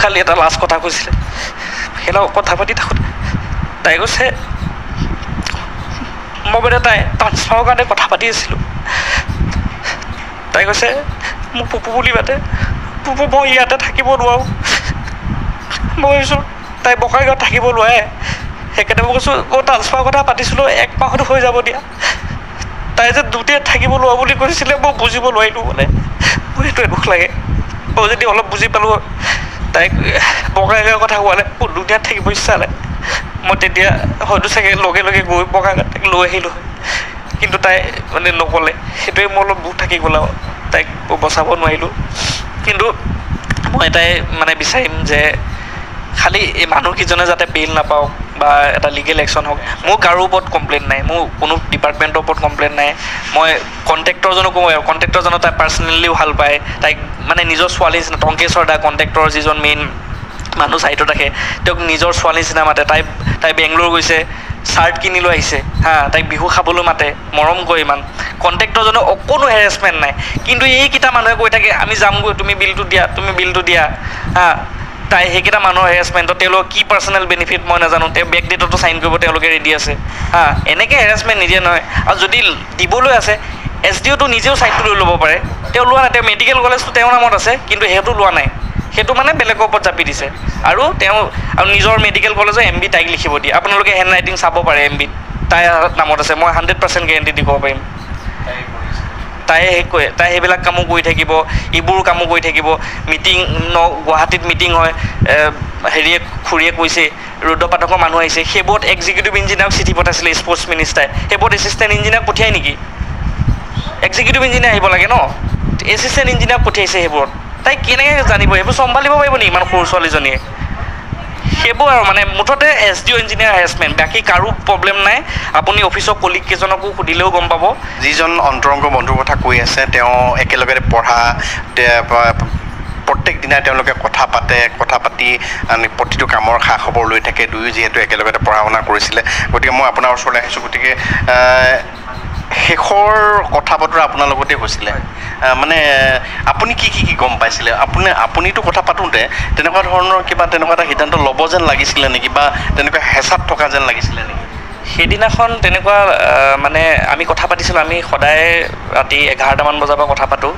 খালি এটা লাষ্ট কথা কৈছিলে সেইটা কথা পাতি থাকোঁতে তাই কৈছে মই মানে তাই ট্ৰান্সফাৰৰ কাৰণে কথা পাতি আছিলোঁ তাই কৈছে মোক পুপু বুলি মাতে পুপু মই ইয়াতে থাকিব নোৱাৰোঁ মই কৈছোঁ তাই বঙাইগাঁৱত থাকিব নোৱাৰে সেইকাৰণে মই কৈছোঁ মই ট্ৰান্সফাৰৰ কথা পাতিছিলোঁ 1 মাহত হৈ যাব দিয়া তাই যে দুটিয়াত থাকিব নোৱাৰোঁ বুলি কৈছিলে মই বুজিব নোৱাৰিলোঁ মানে মোৰ সেইটোৱে দুখ লাগে মই যদি অলপ বুজি পালোঁ তাইক বঙাইগাঁৱৰ কথা কোৱালে মোৰ দুটিয়াত থাকিব ইচ্ছা নাই মই তেতিয়া হয়তো চাগে লগে লগে গৈ বঙাইগাঁৱত তাইক লৈ আহিলোঁ হয় কিন্তু তাই মানে নক'লে সেইটোৱে মোৰ অলপ দুখ থাকি গ'ল আৰু তাইক বচাব নোৱাৰিলোঁ কিন্তু মই এটাই মানে বিচাৰিম যে খালি এই মানুহকেইজনে যাতে বেইল নাপাওক বা এটা লিগেল একশ্যন হওক মোৰ কাৰো ওপৰত কমপ্লেইন নাই মোৰ কোনো ডিপাৰ্টমেণ্টৰ ওপৰত কমপ্লেইন নাই মই কণ্ট্ৰেক্টৰজনকো কণ্ট্ৰেক্টৰজনক তাই পাৰ্চনেলিও ভাল পায় তাইক মানে নিজৰ ছোৱালী নিচিনা টংকেশ্বৰ দা কণ্ট্ৰেক্টৰ যিজন মেইন মানুহ ছাইডত ৰাখে তেওঁক নিজৰ ছোৱালী নিচিনা মাতে তাই বেংগলোৰ গৈছে চাৰ্ট কিনি লৈ আহিছে তাইক বিহু খাবলৈ মাতে মৰম কৰে ইমান কণ্ট্ৰেক্টৰজনৰ অকণো হেৰেছমেণ্ট নাই কিন্তু এইকেইটা মানুহে কৈ থাকে আমি যামগৈ তুমি বিলটো দিয়া তাই সেইকেইটা মানুহৰ হেৰেছমেণ্টত তেওঁলোকৰ কি পাৰ্চনেল বেনিফিট মই নাজানো তেওঁ বেক ডেটতো চাইন কৰিব তেওঁলোকে ৰেডি আছে এনেকৈ হেৰেছমেণ্ট নিদিয়ে নহয় আৰু যদি দিবলৈ আছে SDOটো নিজেও ছাইডটো লৈ ল'ব পাৰে তেওঁ লোৱা নাই তেওঁ মেডিকেল কলেজটো তেওঁৰ নামত আছে কিন্তু সেইটো লোৱা নাই সেইটো মানে বেলেগৰ ওপৰত জাপি দিছে আৰু তেওঁ আৰু নিজৰ মেডিকেল কলেজৰ MB তাইক লিখিব দিয়ে আপোনালোকে হেণ্ড ৰাইটিং চাব পাৰে MB তাইৰ নামত আছে মই 100% গেৰেণ্টি দিব পাৰিম তাই সেইবিলাক কামো কৰি থাকিব এইবোৰ কামো কৰি থাকিব মিটিং গুৱাহাটীত মিটিং হয় হেৰিয়ে খুৰীয়ে কৈছে ৰুদ্ৰপাঠকৰ মানুহ আহিছে সেইবোৰত এক্সিকিউটিভ ইঞ্জিনিয়াৰক চিঠি পঠাইছিলে স্পৰ্টছ মিনিষ্টাৰে সেইবোৰত এছিষ্টেণ্ট ইঞ্জিনিয়াৰক পঠিয়াই নেকি এক্সিকিউটিভ ইঞ্জিনিয়াৰ আহিব লাগে ন এছিষ্টেণ্ট ইঞ্জিনিয়াৰক পঠিয়াইছে সেইবোৰত তাই কেনেকৈ জানিব সেইবোৰ চম্ভালিব পাৰিব নেকি ইমান সৰু ছোৱালীজনীয়ে সেইবোৰ আৰু মানে মুঠতে SDO ইঞ্জিনিয়াৰ হেৰেছমেণ্ট বাকী কাৰো প্ৰব্লেম নাই আপুনি অফিচৰ কলিগ কেইজনকো সুধিলেও গম পাব যিজন অন্তৰংগ বন্ধুৰ কথা কৈ আছে তেওঁ একেলগে পঢ়া প্ৰত্যেক দিনাই তেওঁলোকে কথা পাতি প্ৰতিটো কামৰ খা খবৰ লৈ থাকে দুয়ো যিহেতু একেলগতে পঢ়া শুনা কৰিছিলে গতিকে মই আপোনাৰ ওচৰলৈ আহিছোঁ গতিকে শেষৰ কথা বতৰা আপোনাৰ লগতে হৈছিলে মানে আপুনি কি গম পাইছিলে আপুনিতো কথা পাতোঁতে তেনেকুৱা ধৰণৰ কিবা তেনেকুৱা এটা সিদ্ধান্ত ল'ব যেন লাগিছিলে নেকি বা তেনেকুৱা হেঁচাত থকা যেন লাগিছিলে নেকি সেইদিনাখন তেনেকুৱা মানে আমি কথা পাতিছিলোঁ আমি সদায় ৰাতি 11টামান বজাৰ পৰা কথা পাতোঁ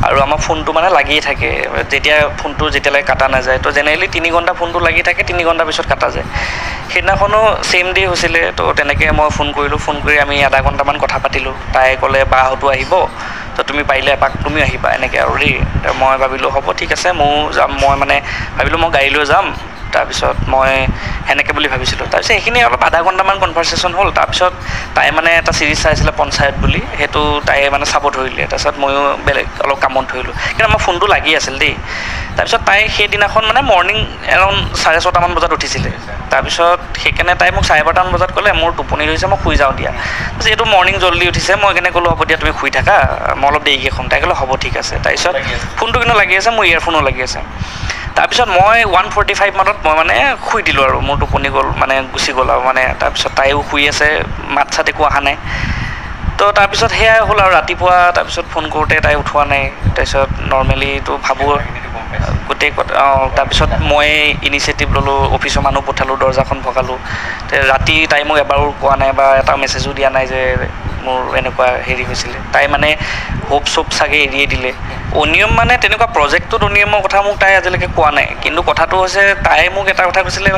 আৰু আমাৰ ফোনটো মানে লাগিয়ে থাকে যেতিয়া ফোনটো যেতিয়ালৈকে কাটা নাযায় তো জেনেৰেলি 3 ঘণ্টা ফোনটো লাগি থাকে 3 ঘণ্টাৰ পিছত কাটা যায় সেইদিনাখনো ছেইম ডে হৈছিলে তো তেনেকৈ মই ফোন কৰি আমি আধা ঘণ্টামান কথা পাতিলোঁ তাই ক'লে বাহঁতো আহিব তো তুমি পাৰিলে এপাক তুমিও আহিবা এনেকৈ আৰু দেই মই ভাবিলোঁ হ'ব ঠিক আছে ময়ো যাম মই মানে ভাবিলোঁ মই গাড়ী লৈ যাম তাৰপিছত মই সেনেকৈ বুলি ভাবিছিলোঁ তাৰপিছত সেইখিনি অলপ আধা ঘণ্টামান কনভাৰ্চেশ্যন হ'ল তাৰপিছত তাই মানে এটা চিৰিজ চাইছিলে পঞ্চায়ত বুলি সেইটো তাই মানে চাব ধৰিলে তাৰপিছত ময়ো বেলেগ অলপ কামত ধৰিলোঁ কিন্তু আমাৰ ফোনটো লাগি আছিল দেই তাৰপিছত তাই সেইদিনাখন মানে মৰ্ণিং এৰাউণ্ড 6:30মান বজাত উঠিছিলে তাৰপিছত সেইকাৰণে তাই মোক 12:30মান বজাত ক'লে মোৰ টোপনি ধৰিছে মই শুই যাওঁ দিয়া যিহেতু মৰ্ণিং জল্দি উঠিছে মই সেইকাৰণে ক'লোঁ হ'ব দিয়া তুমি শুই থাকা মই অলপ দেৰিকৈ শুম তাই ক'লে হ'ব ঠিক আছে তাৰপিছত ফোনটো কিন্তু লাগি আছে মোৰ ইয়েৰফোনো লাগি আছে তাৰপিছত মই 1:45 মানত মই মানে শুই দিলোঁ আৰু মোৰ টোপনি গ'ল মানে গুচি গ'ল আৰু মানে তাৰপিছত তাইও শুই আছে মাত চাত একো অহা নাই তো তাৰপিছত সেয়াই হ'ল আৰু ৰাতিপুৱা তাৰপিছত ফোন কৰোঁতে তাই উঠোৱা নাই তাৰপিছত নৰ্মেলিটো ভাবোঁ গোটেই তাৰপিছত মই ইনিচিয়েটিভ ল'লোঁ অফিচৰ মানুহ পঠালোঁ দৰ্জাখন ভগালোঁ ৰাতি তাই মোক এবাৰো কোৱা নাই বা এটা মেছেজো দিয়া নাই যে মোৰ এনেকুৱা হেৰি হৈছিলে তাই মানে হোপ চোপ চাগে এৰিয়ে দিলে অনিয়ম মানে তেনেকুৱা প্ৰজেক্টটোত অনিয়মৰ কথা মোক তাই আজিলৈকে কোৱা নাই কিন্তু কথাটো হৈছে তাই মোক এটা কথা কৈছিলে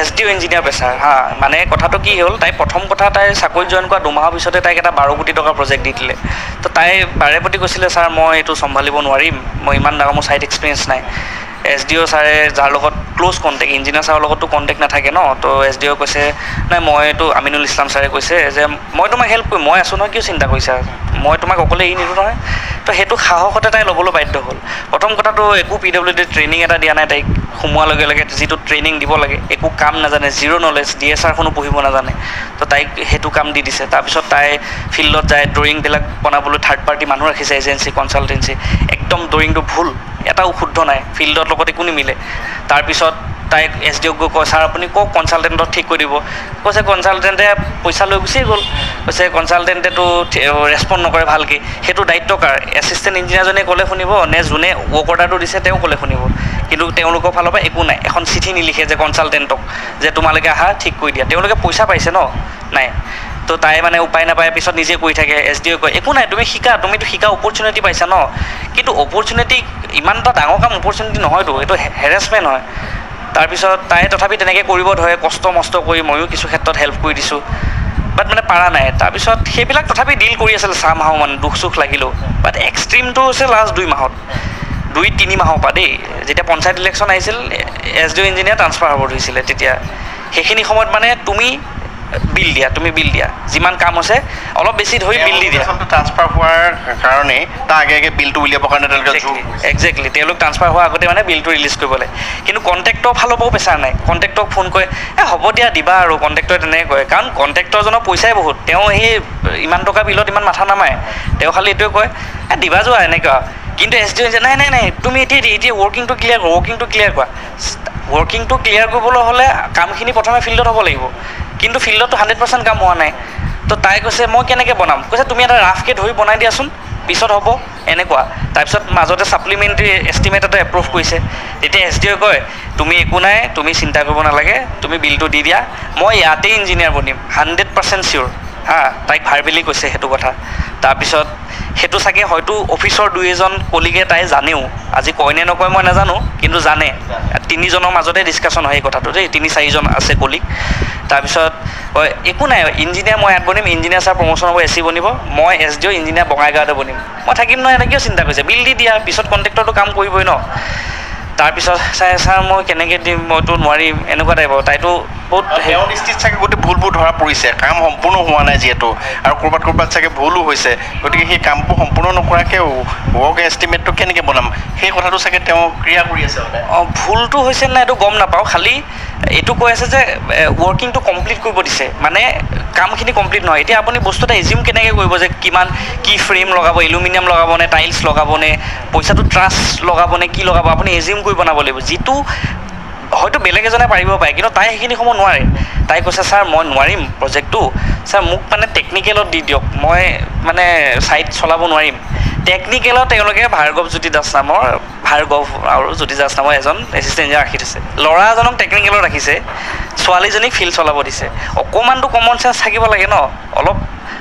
SDO ইঞ্জিনিয়াৰ পেছাৰ মানে কথাটো কি হ'ল তাই প্ৰথম কথা তাই চাকৰিত জইন কৰা 2 মাহৰ পিছতে তাইক এটা 12 কোটি টকাৰ প্ৰজেক্ট দি দিলে তো তাই বাৰে প্ৰতি কৈছিলে ছাৰ মই এইটো চম্ভালিব নোৱাৰিম মই ইমান ডাঙৰ মোৰ ছাইড এক্সপিৰিয়েঞ্চ নাই SDO ছাৰে যাৰ লগত ক্ল'জ কণ্টেক্ট ইঞ্জিনিয়াৰ ছাৰৰ লগততো কণ্টেক্ট নাথাকে ন তো SDO কৈছে নাই মইতো আমিনুল ইছলাম ছাৰে কৈছে যে মই তোমাক হেল্প কৰিম মই আছোঁ নহয় কিয় চিন্তা কৰিছা মই তোমাক অকলে এৰি নিদিওঁ নহয় তো সেইটো সাহসতে তাই ল'বলৈ বাধ্য হ'ল প্ৰথম কথাটো একো PWD ট্ৰেইনিং এটা দিয়া নাই তাইক সোমোৱাৰ লগে লগে যিটো ট্ৰেইনিং দিব লাগে একো কাম নাজানে জিৰ' নলেজ DSRখনো পঢ়িব নাজানে তো তাইক সেইটো কাম দি দিছে তাৰপিছত তাই ফিল্ডত যায় ড্ৰয়িংবিলাক বনাবলৈ থাৰ্ড পাৰ্টি মানুহ ৰাখিছে এজেঞ্চি কনচালটেঞ্চি একদম ড্ৰয়িংটো ভুল এটাও শুদ্ধ নাই ফিল্ডৰ লগত একো নিমিলে তাৰপিছত তাইক SDOক গৈ কয় ছাৰ আপুনি কওক কনচালটেণ্টক ঠিক কৰি দিব কৈছে কনচালটেণ্টে পইচা লৈ গুচি গ'ল কৈছে কনচালটেণ্টেতো ৰেছপণ্ড নকৰে ভালকৈ সেইটো দায়িত্ব কাৰ এছিষ্টেণ্ট ইঞ্জিনিয়াৰজনে ক'লে শুনিব নে যোনে ৱৰ্ক অৰ্ডাৰটো দিছে তেওঁ ক'লে শুনিব কিন্তু তেওঁলোকৰ ফালৰ পৰা একো নাই, এখন চিঠি নিলিখে যে কনচালটেণ্টক যে তোমালোকে আহা ঠিক কৰি দিয়া, তেওঁলোকে পইচা পাইছে ন, নাই। তো তাই মানে উপায় নাপায়, পিছত নিজে কৰি থাকে। SDO কয় একো নাই, তুমি শিকা, তুমিতো শিকা অপৰচুনিটি পাইছা ন। কিন্তু অপৰচুনিটি ইমান এটা ডাঙৰ কাম অপৰচুনিটি নহয়তো, এইটো হেৰেছমেণ্ট হয়। তাৰপিছত তাই তথাপি তেনেকৈ কৰিব ধৰে, কষ্ট মষ্ট কৰি, ময়ো কিছু ক্ষেত্ৰত হেল্প কৰি দিছোঁ, বাট মানে পাৰা নাই। তাৰপিছত সেইবিলাক তথাপি ডিল কৰি আছিলে চামহাও, মানে দুখ চুখ লাগিলেও। বাট এক্সট্ৰিমটো হৈছে লাষ্ট 2 মাহত, 2-3 মাহৰ পৰা দেই, যেতিয়া পঞ্চায়ত ইলেকশ্যন আহিছিল, SDO ইঞ্জিনিয়াৰ ট্ৰান্সফাৰ হ'ব ধৰিছিলে। তেতিয়া সেইখিনি সময়ত মানে তুমি বিল দিয়া, যিমান কাম আছে অলপ বেছি ধৰি বিল দি দিয়া। ট্ৰান্সফাৰ হোৱাৰ কাৰণে তাৰ আগে আগে বিলটো উলিয়াবৰ কাৰণে একজেক্টলি তেওঁলোক ট্ৰান্সফাৰ হোৱাৰ আগতে মানে বিলটো ৰিলিজ কৰিব লাগে। কিন্তু কণ্ট্ৰেক্টৰ ফালৰ পৰাও প্ৰেছাৰ নাই, কণ্ট্ৰেক্টৰক ফোন কৰে, হ'ব দিয়া দিবা আৰু, কণ্ট্ৰেক্টৰে তেনেকৈ কয়। কাৰণ কণ্ট্ৰেক্টৰজনৰ পইচাই বহুত, তেওঁ সেই ইমান টকা বিলত ইমান মাথা নামাৰে, তেওঁ খালি এইটোৱে কয় দিবা যোৱা এনেকুৱা। কিন্তু SDO নাই তুমি এতিয়া ৱৰ্কিংটো ক্লিয়াৰ কৰা। ৱৰ্কিংটো ক্লিয়াৰ কৰিবলৈ হ'লে কামখিনি প্ৰথমে ফিল্ডত হ'ব লাগিব, কিন্তু ফিল্ডতো 100% কাম হোৱা নাই। তো তাই কৈছে মই কেনেকৈ বনাম, কৈছে তুমি এটা ৰাফকৈ ধৰি বনাই দিয়াচোন, পিছত হ'ব এনেকুৱা। তাৰপিছত মাজতে ছাপ্লিমেণ্টাৰী এষ্টিমেট এটা এপ্ৰুভ কৰিছে। তেতিয়া SDO কয় তুমি একো নাই, তুমি চিন্তা কৰিব নালাগে, তুমি বিলটো দি দিয়া, মই ইয়াতেই ইঞ্জিনিয়াৰ বনিম, 100% চিয়'ৰ। তাইক ভাৰ্বেলি কৈছে সেইটো কথা। তাৰপিছত সেইটো চাগে হয়তো অফিচৰ 2-এজন কলিগে তাই জানেও, আজি কয় নে নকয় মই নাজানো, কিন্তু জানে। 3জনৰ মাজতে ডিছকাশ্যন হয় এই কথাটো দেই, 3-4জন আছে কলিগ। তাৰপিছত কয় একো নাই, ইঞ্জিনিয়াৰ মই ইয়াত বনিম, ইঞ্জিনিয়াৰ ছাৰ প্ৰমোশ্যন হ'ব, AC বনিব, মই SDO ইঞ্জিনিয়াৰ বঙাইগাঁৱতে বনিম, মই থাকিম নহয়, এনেকৈও চিন্তা কৰিছে। বিল দি দিয়া, পিছত কণ্ট্ৰেক্টৰটো কাম কৰিবই ন। তাৰপিছত ছাৰ মই কেনেকৈ দিম, মইতো নোৱাৰিম, এনেকুৱা টাইপৰ। তাইতো বহুত তেওঁৰ দৃষ্টিত চাগে গোটেই ভুলবোৰ ধৰা পৰিছে, কাম সম্পূৰ্ণ হোৱা নাই যিহেতু, আৰু ক'ৰবাত চাগে ভুলো হৈছে, গতিকে সেই কামবোৰ সম্পূৰ্ণ নকৰাকৈ ৱৰ্ক এষ্টিমেটটো কেনেকৈ বনাম, সেই কথাটো চাগে তেওঁ ক্ৰিয়া কৰি আছে সদায়। ভুলটো হৈছে নাই এইটো গম নাপাওঁ, খালি এইটো কৈ আছে যে ৱৰ্কিংটো কমপ্লিট কৰিব দিছে, মানে কামখিনি কমপ্লিট নহয়। এতিয়া আপুনি বস্তু এটা এজিউম কেনেকৈ কৰিব যে কিমান কি ফ্ৰেম লগাব, এলুমিনিয়াম লগাব নে টাইলছ লগাব নে পইচাটো ট্ৰাছ লগাব নে কি লগাব, আপুনি এজিউম কৰি বনাব লাগিব, যিটো হয়তো বেলেগ এজনে পাৰিব পাৰে, কিন্তু তাই সেইখিনি সময় নোৱাৰে। তাই কৈছে ছাৰ মই নোৱাৰিম প্ৰজেক্টটো, ছাৰ মোক মানে টেকনিকেলত দি দিয়ক, মই মানে ছাইট চলাব নোৱাৰিম। টেকনিকেলত তেওঁলোকে ভাৰ্গৱ জ্যোতি দাস নামৰ এজন এছিষ্টেণ্ট ইঞ্জিনিয়াৰ ৰাখি দিছে। ল'ৰা এজনক টেকনিকেলত ৰাখিছে, ছোৱালীজনীক ফিল্ড চলাব দিছে। অকণমানটো কমন চেঞ্চ থাকিব লাগে ন, অলপ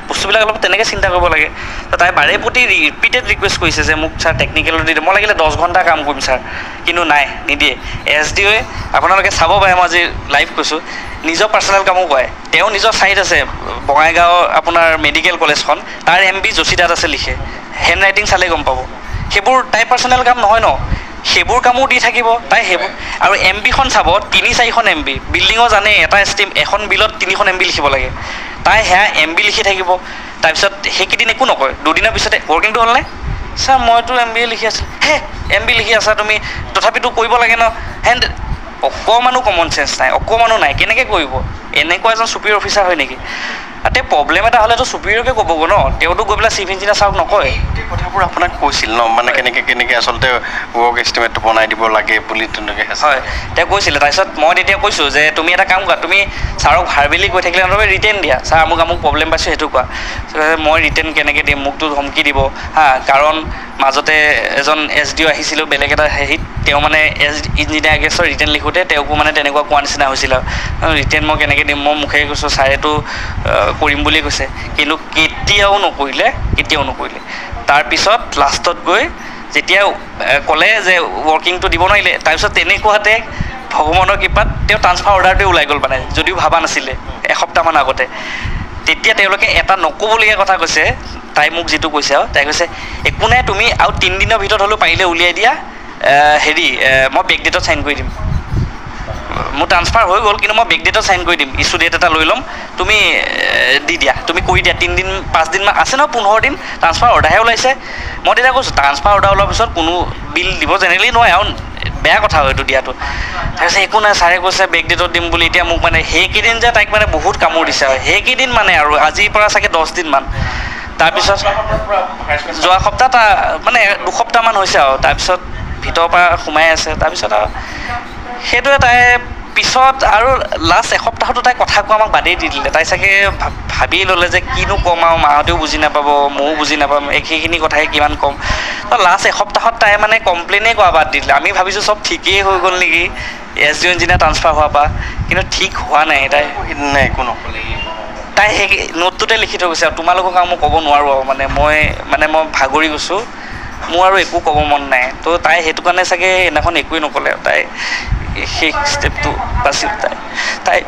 বস্তুবিলাক অলপ তেনেকৈ চিন্তা কৰিব লাগে। তো তাই বাৰে প্ৰতি ৰিপিটেড ৰিকুৱেষ্ট কৰিছে যে মোক ছাৰ টেকনিকেলত দি দিয়ে, মই লাগিলে 10 ঘণ্টা কাম কৰিম ছাৰ, কিন্তু নাই, নিদিয়ে। SDOয়ে আপোনালোকে চাব পাৰে, মই আজি লাইভ কৈছোঁ, নিজৰ পাৰ্চনেল কামো কৰে। তেওঁ নিজৰ ছাইট আছে বঙাইগাঁও আপোনাৰ মেডিকেল কলেজখন, তাৰ MB যোশীদাত আছে লিখে, হেণ্ড ৰাইটিং চালে গম পাব। সেইবোৰ তাইৰ পাৰ্চনেল কাম নহয় ন, সেইবোৰ কামো দি থাকিব তাই। সেইবোৰ আৰু MBখন চাব, 3-4খন MB, বিল্ডিঙৰ জানে এটা এখন বিলত 3খন MB লিখিব লাগে, তাই সেয়া MB লিখি থাকিব। তাৰপিছত সেইকেইদিন একো নকয়, 2 দিনৰ পিছতে ৱৰ্কিংটো হ'লনে, ছাৰ মইতো MB লিখি আছিলোঁ, MB লিখি আছা তুমি, তথাপিতো কৰিব লাগে ন। অকণমানো কমন চেঞ্চ নাই, অকণমানো নাই, কেনেকৈ কৰিব? এনেকুৱা এজন চুপিৰিয়ৰ অফিচাৰ হয় নেকি? তাতে প্ৰব্লেম এটা হ'লেতো চুপিৰিয়ৰকে ক'ব ন, তেওঁতো গৈ পেলাই চিফ ইঞ্জিনিয়াৰ ছাৰক নকয়। কথাবোৰ আপোনাক কৈছিল ন, মানে কেনেকৈ আচলতে ৱৰ্ক এষ্টিমেটটো বনাই দিব লাগে বুলি তেনেকৈ। হয়, তেওঁ কৈছিলে। তাৰপিছত মই তেতিয়া কৈছোঁ যে তুমি এটা কাম কৰা, তুমি ছাৰক ভাৰ্বেলি কৈ থাকিলে নহ'লে ৰিটেন দিয়া, ছাৰ আমুক প্ৰব্লেম পাইছোঁ সেইটো কোৱা। মই ৰিটেন কেনেকৈ দিম, মোকতো ধমকি দিব কাৰণ মাজতে এজন SDO আহিছিলোঁ বেলেগ এটা হেৰিত, তেওঁ মানে ইঞ্জিনিয়াৰ গেছৰ ৰিটেন লিখোঁতে তেওঁকো মানে তেনেকুৱা কোৱা নিচিনা হৈছিল আৰু ৰিটেন মই কেনেকৈ দিম, মই মুখেৰে কৈছোঁ ছাৰেতো কৰিম বুলি কৈছে, কিন্তু কেতিয়াও নকৰিলে। তাৰপিছত লাষ্টত গৈ যেতিয়া ক'লে যে ৱৰ্কিংটো দিব নোৱাৰিলে, তাৰপিছত তেনেকুৱাতে ভগৱানৰ কৃপাত তেওঁ ট্ৰান্সফাৰ অৰ্ডাৰটোৱে ওলাই গ'ল, মানে যদিও ভাবা নাছিলে এসপ্তাহমান আগতে। তেতিয়া তেওঁলোকে এটা নক'বলগীয়া কথা কৈছে, তাই মোক যিটো কৈছে আৰু তাই কৈছে একো নাই, তুমি আৰু 3 দিনৰ ভিতৰত হ'লেও পাৰিলে উলিয়াই দিয়া, মই বেক ডেটত চাইন কৰি দিম। মোৰ ট্ৰান্সফাৰ হৈ গ'ল, কিন্তু মই বেক ডেটত চাইন কৰি দিম, ইছ্যু ডেট এটা লৈ ল'ম, তুমি দি দিয়া, তুমি কৰি দিয়া। 3 দিন 5 দিনমান আছে ন, 15 দিন ট্ৰান্সফাৰ অৰ্ডাৰহে ওলাইছে। মই তেতিয়া কৈছোঁ ট্ৰান্সফাৰ অৰ্ডাৰ ওলোৱাৰ পিছত কোনো বিল দিব জেনেৰেলি নোৱাৰে, আৰু বেয়া কথা হয় এইটো দিয়াটো। তাৰপিছত একো নাই, ছাৰে কৈছে বেক ডেটত দিম বুলি। এতিয়া মোক মানে সেইকেইদিন যে তাইক মানে বহুত কামোৰ দিছে আৰু সেইকেইদিন মানে আৰু আজিৰ পৰা চাগে 10 দিনমান। তাৰপিছত যোৱা সপ্তাহ মানে 2 সপ্তাহমান হৈছে আৰু তাৰপিছত ভিতৰৰ পৰা সোমাই আছে। তাৰপিছত আৰু সেইটোৱে তাই পিছত আৰু লাষ্ট এসপ্তাহতো তাই কথা কোৱা আমাক বাদেই দি দিলে তাই চাগে ভাবি ল'লে যে কিনো ক'ম আৰু মাহঁতেও বুজি নাপাব ময়ো বুজি নাপাম সেইখিনি কথাই কিমান ক'ম তো লাষ্ট এসপ্তাহত তাই মানে কমপ্লেইনেই কৰা বাদ দি দিলে আমি ভাবিছোঁ চব ঠিকেই হৈ গ'ল নেকি SDO ইঞ্জিনিয়াৰ ট্ৰান্সফাৰ হোৱাৰ পৰা কিন্তু ঠিক হোৱা নাই তাই নাই একো নক'লে তাই সেই নোটটোতে লিখি থৈ গৈছে আৰু তোমালোকক আৰু মই ক'ব নোৱাৰোঁ আৰু মানে মই ভাগৰি গৈছোঁ মোৰ আৰু একো ক'ব মন নাই তো তাই সেইটো কাৰণে চাগে সেইদিনাখন একোৱেই নক'লে তাই সেই ষ্টেপটো বাচি তাই